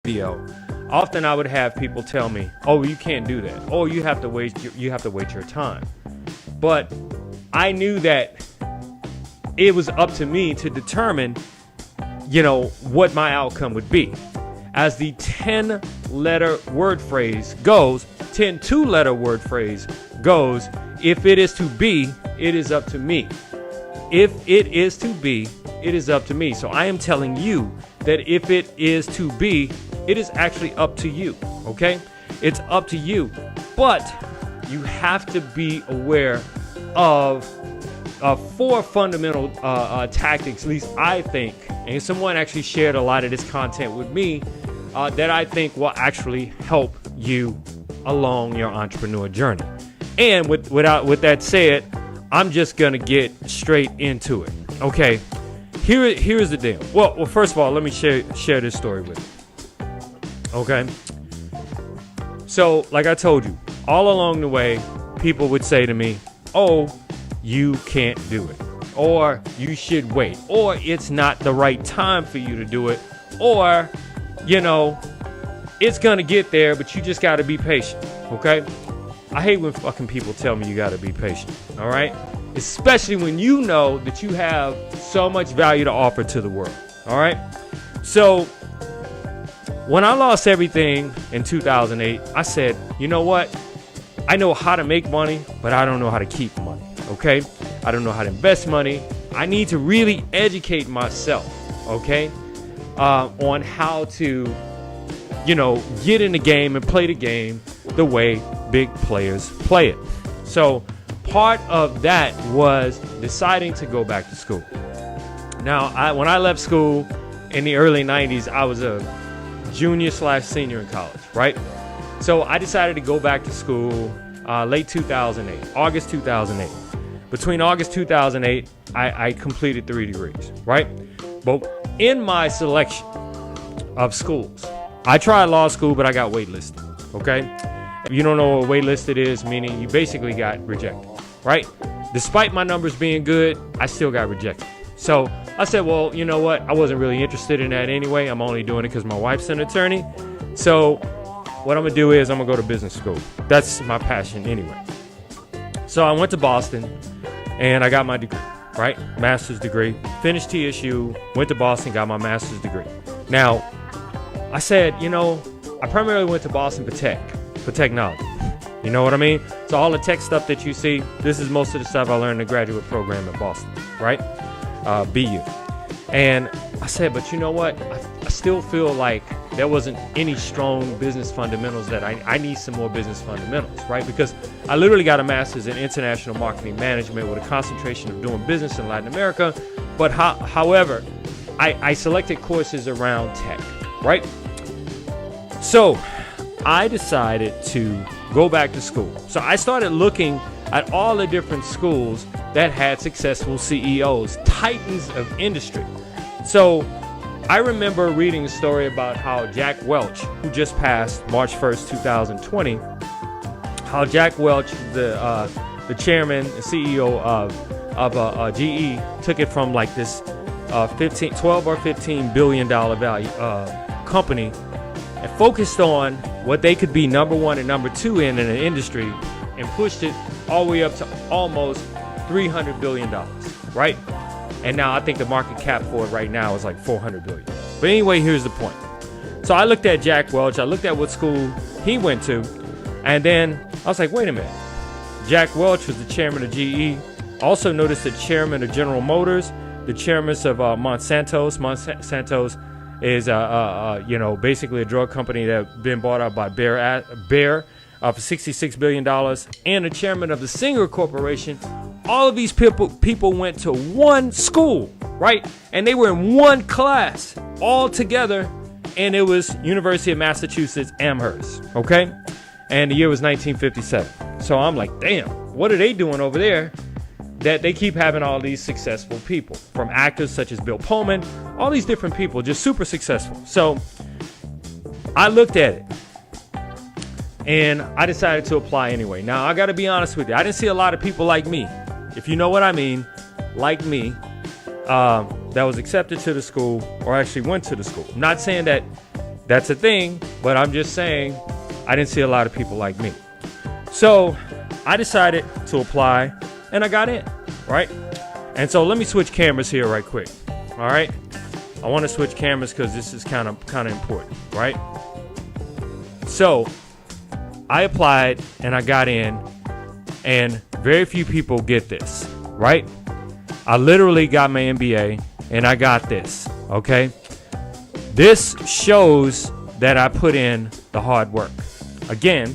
BPO, often I would have people tell me, "Oh, you can't do that. Oh, you have to wait your time." But I knew that it was up to me to determine, what my outcome would be. As the 10-letter word phrase goes, 10 two-letter word phrase goes, if it is to be, it is up to me. If it is to be, it is up to me. So I am telling you that if it is to be, it is actually up to you. Okay? It's up to you. But you have to be aware of 4 fundamental tactics, at least I think, and someone actually shared a lot of this content with me, that I think will actually help you along your entrepreneur journey. And with that said, I'm just gonna get straight into it. Okay, here's the deal. Well, first of all, let me share this story with you. Okay, so like I told you, all along the way, people would say to me, "Oh, you can't do it," or "You should wait," or "It's not the right time for you to do it," or "It's gonna get there, but you just gotta be patient." Okay? I hate when fucking people tell me you gotta be patient. All right? Especially when you know that you have so much value to offer to the world. All right? So when I lost everything in 2008, I said, you know what? I know how to make money, but I don't know how to keep money. Okay? I don't know how to invest money. I need to really educate myself. Okay? On how to, get in the game and play the game the way big players play it. So part of that was deciding to go back to school. Now, when I left school in the early 90s, I was a junior/senior in college, right? So I decided to go back to school late 2008, August 2008. Between August 2008, I completed 3 degrees, right? But in my selection of schools, I tried law school, but I got waitlisted, okay? If you don't know what waitlisted is, meaning you basically got rejected, right? Despite my numbers being good, I still got rejected. So I said, well, you know what? I wasn't really interested in that anyway. I'm only doing it because my wife's an attorney. So what I'm going to do is I'm going to go to business school. That's my passion anyway. So I went to Boston and I got my degree, right? Master's degree. Finished TSU, went to Boston, got my master's degree. Now, I said, I primarily went to Boston for technology. You know what I mean? So all the tech stuff that you see, this is most of the stuff I learned in the graduate program at Boston, right? BU. And I said, but you know what? I still feel like there wasn't any strong business fundamentals that I need some more business fundamentals, right? Because I literally got a master's in international marketing management with a concentration of doing business in Latin America. But however, I selected courses around tech, right? So I decided to go back to school. So I started looking at all the different schools that had successful CEOs, titans of industry. So I remember reading a story about how Jack Welch, who just passed March 1st, 2020, how Jack Welch, the chairman and CEO of GE, took it from like this 12 or $15 billion value company and focused on what they could be number 1 and number 2 in an industry and pushed it all the way up to almost $300 billion, right? And now I think the market cap for it right now is like $400 billion. But anyway, here's the point. So I looked at Jack Welch. I looked at what school he went to. And then I was like, wait a minute. Jack Welch was the chairman of GE. Also noticed the chairman of General Motors, the chairman of Monsanto's. Monsanto's is basically a drug company that's been bought out by Bayer for $66 billion, and the chairman of the Singer Corporation. All of these people went to one school, right? And they were in one class all together, and it was University of Massachusetts Amherst, okay? And the year was 1957. So I'm like, damn, what are they doing over there that they keep having all these successful people, from actors such as Bill Pullman, all these different people, just super successful. So I looked at it and I decided to apply anyway. Now, I got to be honest with you. I didn't see a lot of people like me, if you know what I mean, like me, that was accepted to the school or actually went to the school. I'm not saying that That's a thing, but I'm just saying I didn't see a lot of people like me. So I decided to apply and I got in, right? And so let me switch cameras here right quick. All right. I want to switch cameras because this is kind of important, right? So I applied and I got in, and very few people get this, right? I literally got my MBA and I got this, okay? This shows that I put in the hard work. Again,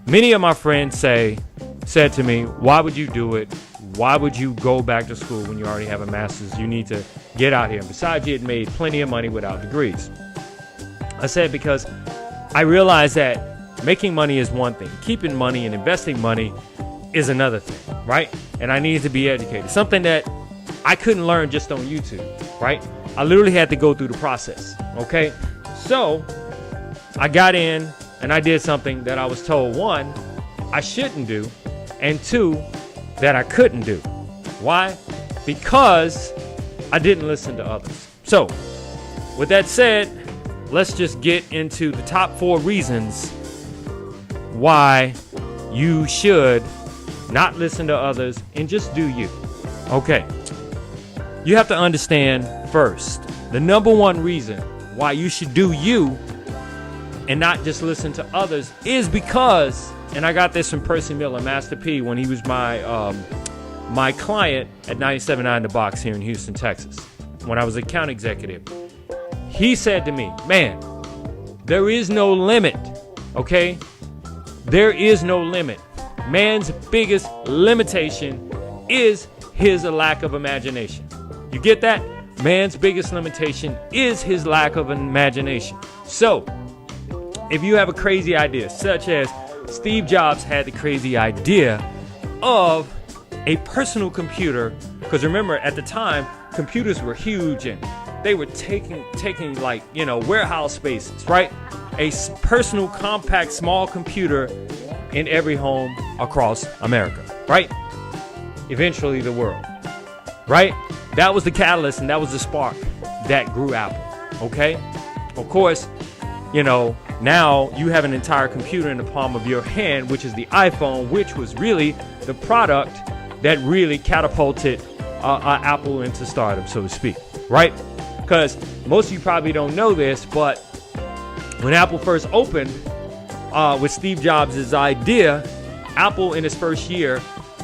many of my friends said to me, why would you do it? Why would you go back to school when you already have a master's? You need to get out here. And besides, you had made plenty of money without degrees. I said, because I realized that making money is one thing. Keeping money and investing money is another thing, right? And I needed to be educated. Something that I couldn't learn just on YouTube, right? I literally had to go through the process, okay? So I got in and I did something that I was told, one, I shouldn't do, and two, that I couldn't do. Why? Because I didn't listen to others. So with that said, let's just get into the top 4 reasons why you should not listen to others and just do you. Okay. You have to understand first, the number 1 reason why you should do you and not just listen to others is because, and I got this from Percy Miller, Master P, when he was my client at 97.9 The Box here in Houston, Texas, when I was account executive. He said to me, man, there is no limit, okay? There is no limit. Man's biggest limitation is his lack of imagination. You get that? Man's biggest limitation is his lack of imagination. So, if you have a crazy idea, such as Steve Jobs had the crazy idea of a personal computer, because remember at the time, computers were huge and they were taking like, warehouse spaces, right? A personal, compact, small computer in every home across America, right? Eventually the world, right? That was the catalyst and that was the spark that grew Apple, okay? Of course, now you have an entire computer in the palm of your hand, which is the iPhone, which was really the product that really catapulted Apple into stardom, so to speak, right? Because most of you probably don't know this, but when Apple first opened with Steve Jobs' idea, Apple in its first year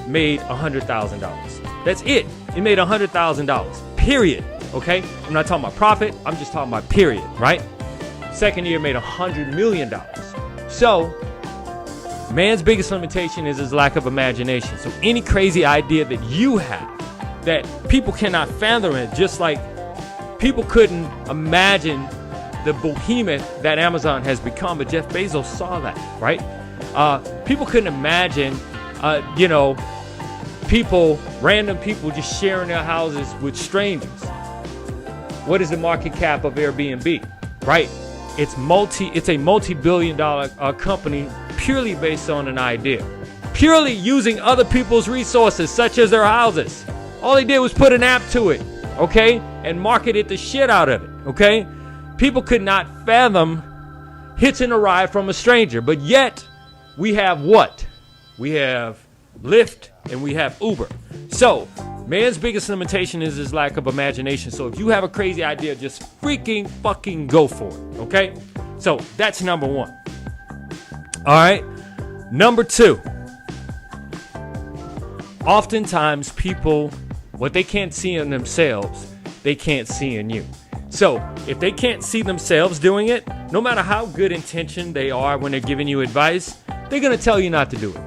made $100,000. That's it. It made $100,000, period, okay? I'm not talking about profit. I'm just talking about period, right? Second year made $100 million. So, man's biggest limitation is his lack of imagination. So any crazy idea that you have that people cannot fathom it, just like people couldn't imagine the behemoth that Amazon has become, but Jeff Bezos saw that, right? People couldn't imagine, random people just sharing their houses with strangers. What is the market cap of Airbnb, right? It's a multi-billion-dollar company purely based on an idea, purely using other people's resources, such as their houses. All they did was put an app to it, okay, and marketed the shit out of it, okay? People could not fathom hitching a ride from a stranger, but yet we have what? We have Lyft and we have Uber. So, man's biggest limitation is his lack of imagination. So if you have a crazy idea, just freaking fucking go for it, okay? So that's number 1. All right. Number 2. Oftentimes people, what they can't see in themselves, they can't see in you. So if they can't see themselves doing it, no matter how good intentioned they are when they're giving you advice, they're going to tell you not to do it.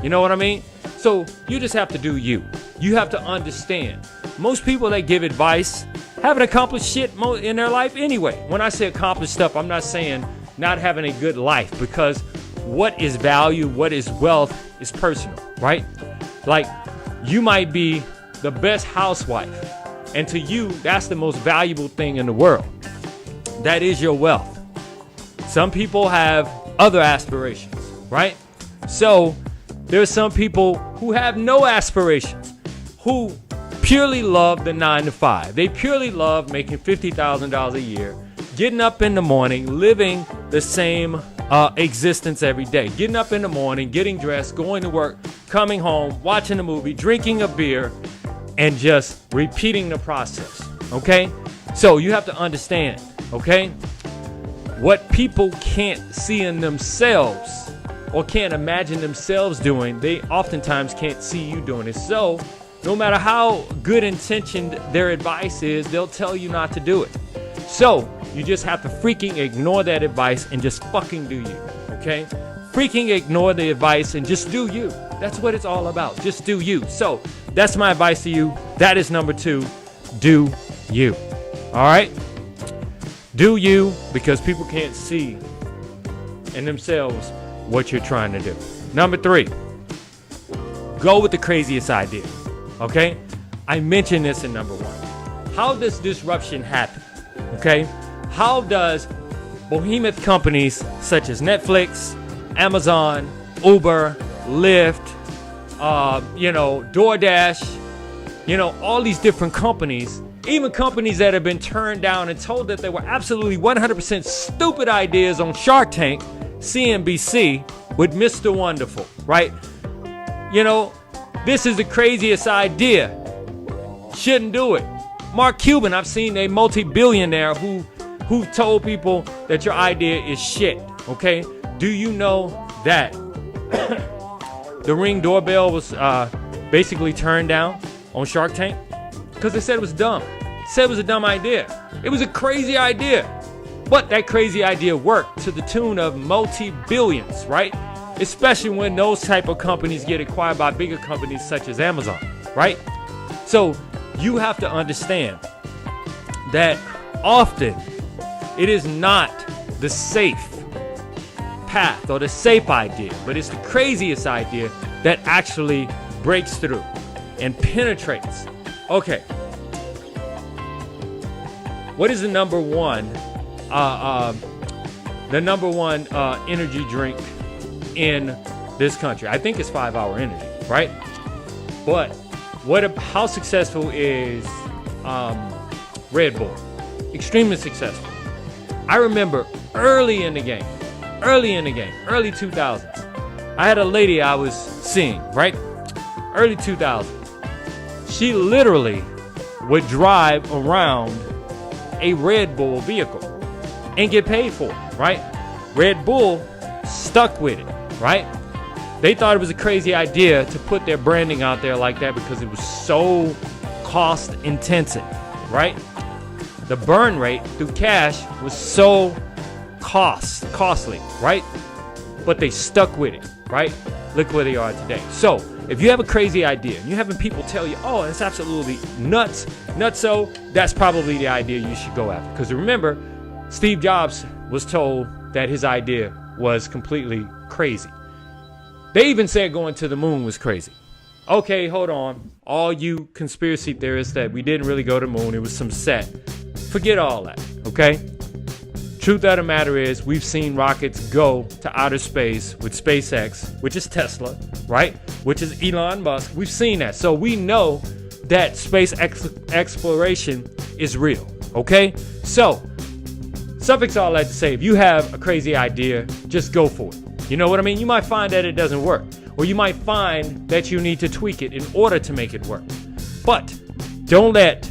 You know what I mean? So you just have to do you. You have to understand. Most people that give advice haven't accomplished shit in their life anyway. When I say accomplished stuff, I'm not saying not having a good life, because what is value, what is wealth is personal, right? Like, you might be the best housewife, and to you, that's the most valuable thing in the world. That is your wealth. Some people have other aspirations, right? So there are some people who have no aspirations, who purely love the 9 to 5. They purely love making $50,000 a year, getting up in the morning, living the same existence every day. Getting up in the morning, getting dressed, going to work, coming home, watching a movie, drinking a beer, and just repeating the process. Okay? So you have to understand, okay? What people can't see in themselves or can't imagine themselves doing, they oftentimes can't see you doing it. So no matter how good intentioned their advice is, they'll tell you not to do it. So you just have to freaking ignore that advice and just fucking do you, okay? Freaking ignore the advice and just do you. That's what it's all about. Just do you. So that's my advice to you. That is number 2. Do you. All right? Do you, because people can't see in themselves what you're trying to do. Number 3, go with the craziest idea. Okay? I mentioned this in number 1. How does disruption happen? Okay? How does behemoth companies such as Netflix, Amazon, Uber, Lyft, DoorDash, all these different companies, even companies that have been turned down and told that they were absolutely 100% stupid ideas on Shark Tank, CNBC, with Mr. Wonderful, right? This is the craziest idea. Shouldn't do it. Mark Cuban, I've seen a multi-billionaire who told people that your idea is shit, okay? Do you know that the Ring doorbell was basically turned down on Shark Tank? Because they said it was dumb. Said it was a dumb idea. It was a crazy idea. But that crazy idea worked to the tune of multi-billions, right? Especially when those type of companies get acquired by bigger companies such as Amazon, right? So you have to understand that often it is not the safe path or the safe idea, but it's the craziest idea that actually breaks through and penetrates. Okay. What is the number one energy drink in this country? I think it's 5 Hour Energy, right? But how successful is Red Bull? Extremely successful. I remember early in the game, early 2000s, I had a lady I was seeing, right? Early 2000s. She literally would drive around a Red Bull vehicle and get paid for it, right? Red Bull stuck with it, right? They thought it was a crazy idea to put their branding out there like that because it was so cost intensive, right? The burn rate through cash was so costly, right? But they stuck with it, right? Look where they are today. So if you have a crazy idea and you're having people tell you, oh, it's absolutely nutso, that's probably the idea you should go after. Because remember, Steve Jobs was told that his idea was completely crazy. They even said going to the moon was crazy. Okay, hold on. All you conspiracy theorists that we didn't really go to the moon, it was some set. Forget all that, okay? Truth of the matter is, we've seen rockets go to outer space with SpaceX, which is Tesla, right? Which is Elon Musk. We've seen that. So we know that space exploration is real, okay? So, suffix all that to say, if you have a crazy idea, just go for it. You know what I mean? You might find that it doesn't work. Or you might find that you need to tweak it in order to make it work. But don't let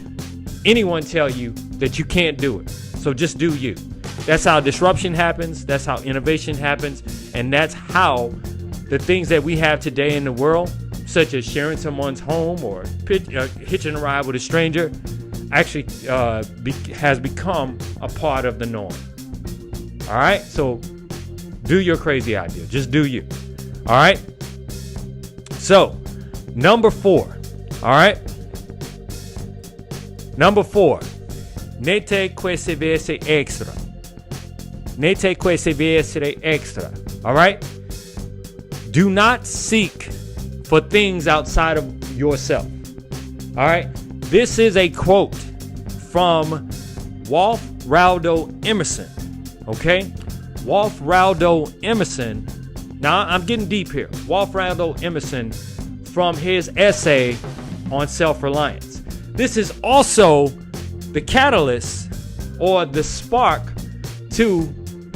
anyone tell you that you can't do it. So just do you. That's how disruption happens. That's how innovation happens. And that's how the things that we have today in the world, such as sharing someone's home or hitching a ride with a stranger, actually has become a part of the norm. All right? So do your crazy idea. Just do you. All right? So, number 4. All right? Number 4. Nete queste vese extra. Nete queste vese extra. All right? Do not seek for things outside of yourself. All right? This is a quote from Waldo Emerson. Okay? Waldo Emerson. Now, I'm getting deep here. Waldo Emerson from his essay on self-reliance. This is also the catalyst or the spark to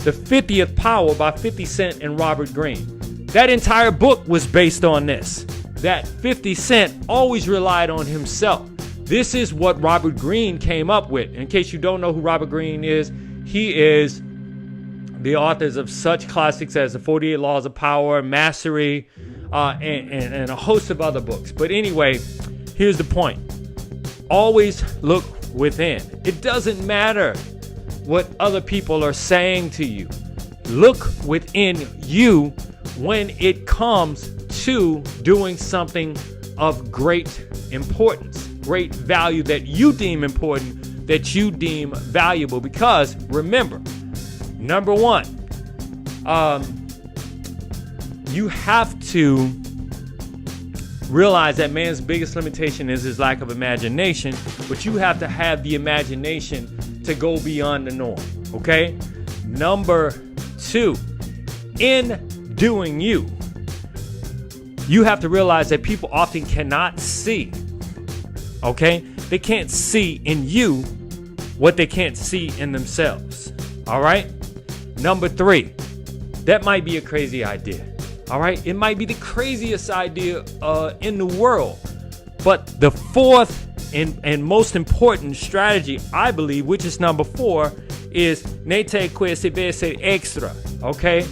The 50th Power by 50 Cent and Robert Greene. That entire book was based on this, that 50 Cent always relied on himself. This is what Robert Greene came up with. In case you don't know who Robert Greene is, he is the authors of such classics as The 48 Laws of Power, Mastery, and a host of other books. But anyway, here's the point. Always look within. It doesn't matter what other people are saying to you. Look within you when it comes to doing something of great importance, great value that you deem important, that you deem valuable. Because remember, number one, you have to realize that man's biggest limitation is his lack of imagination, but you have to have the imagination to go beyond the norm, okay? Number two, in doing you have to realize that people often cannot see, okay? They can't see in you what they can't see in themselves, all right? Number three, that might be a crazy idea, all right? It might be the craziest idea in the world. But the fourth and most important strategy, I believe, which is number 4, is nete quese vese extra, okay?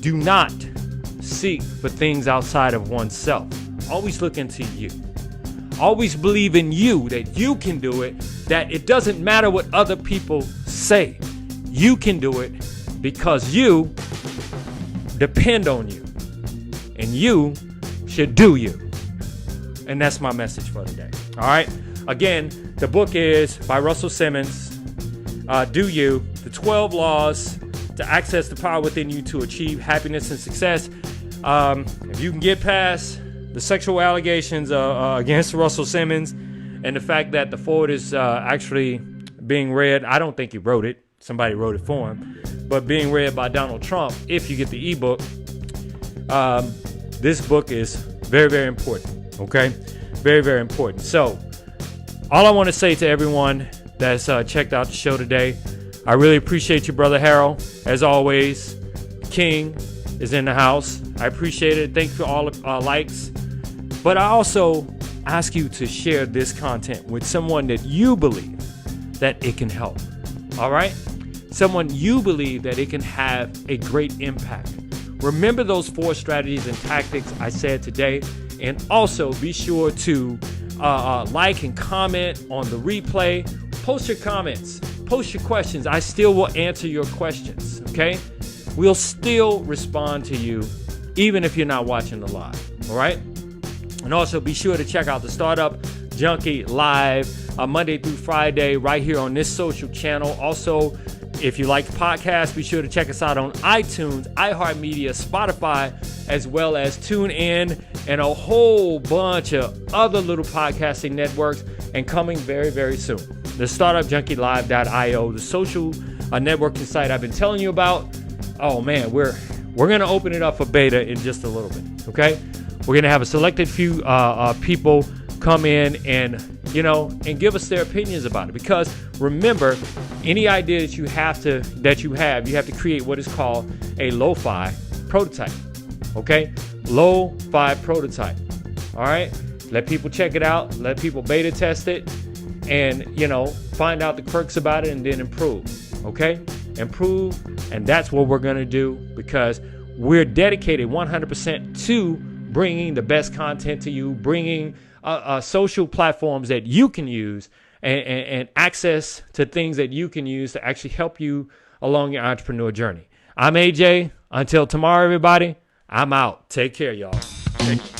Do not seek for things outside of oneself. Always look into you. Always believe in you, that you can do it, that it doesn't matter what other people say. You can do it because you depend on you. And you should do you. And that's my message for today. All right. Again, the book is by Russell Simmons. Do You, the 12 Laws to Access the Power Within You to Achieve Happiness and Success. If you can get past the sexual allegations against Russell Simmons and the fact that the foreword is actually being read, I don't think he wrote it. Somebody wrote it for him. But being read by Donald Trump, if you get the ebook, this book is very, very important. Okay? Very, very important. So, all I want to say to everyone that's checked out the show today, I really appreciate you, Brother Harold. As always, King is in the house. I appreciate it. Thank you for all the likes. But I also ask you to share this content with someone that you believe that it can help. All right? Someone you believe that it can have a great impact. Remember those 4 strategies and tactics I said today. And also be sure to like and comment on the replay. Post your comments. Post your questions. I still will answer your questions, okay? We'll still respond to you even if you're not watching the live, all right? And also be sure to check out the Startup Junkie live Monday through Friday right here on this social channel. Also, if you like the podcast, be sure to check us out on iTunes, iHeart Media, Spotify, as well as TuneIn, and a whole bunch of other little podcasting networks, and coming very, very soon. The StartupJunkieLive.io, the social networking site I've been telling you about. Oh man, we're going to open it up for beta in just a little bit, okay? We're going to have a selected few people come in and give us their opinions about it. Because remember, any idea that you have to create what is called a lo-fi prototype. Okay? Lo-fi prototype. All right? Let people check it out. Let people beta test it. And, find out the quirks about it and then improve. Okay? Improve. And that's what we're going to do, because we're dedicated 100% to bringing the best content to you, bringing social platforms that you can use and access to things that you can use to actually help you along your entrepreneur journey. I'm AJ. Until tomorrow, everybody, I'm out. Take care, y'all. Take care.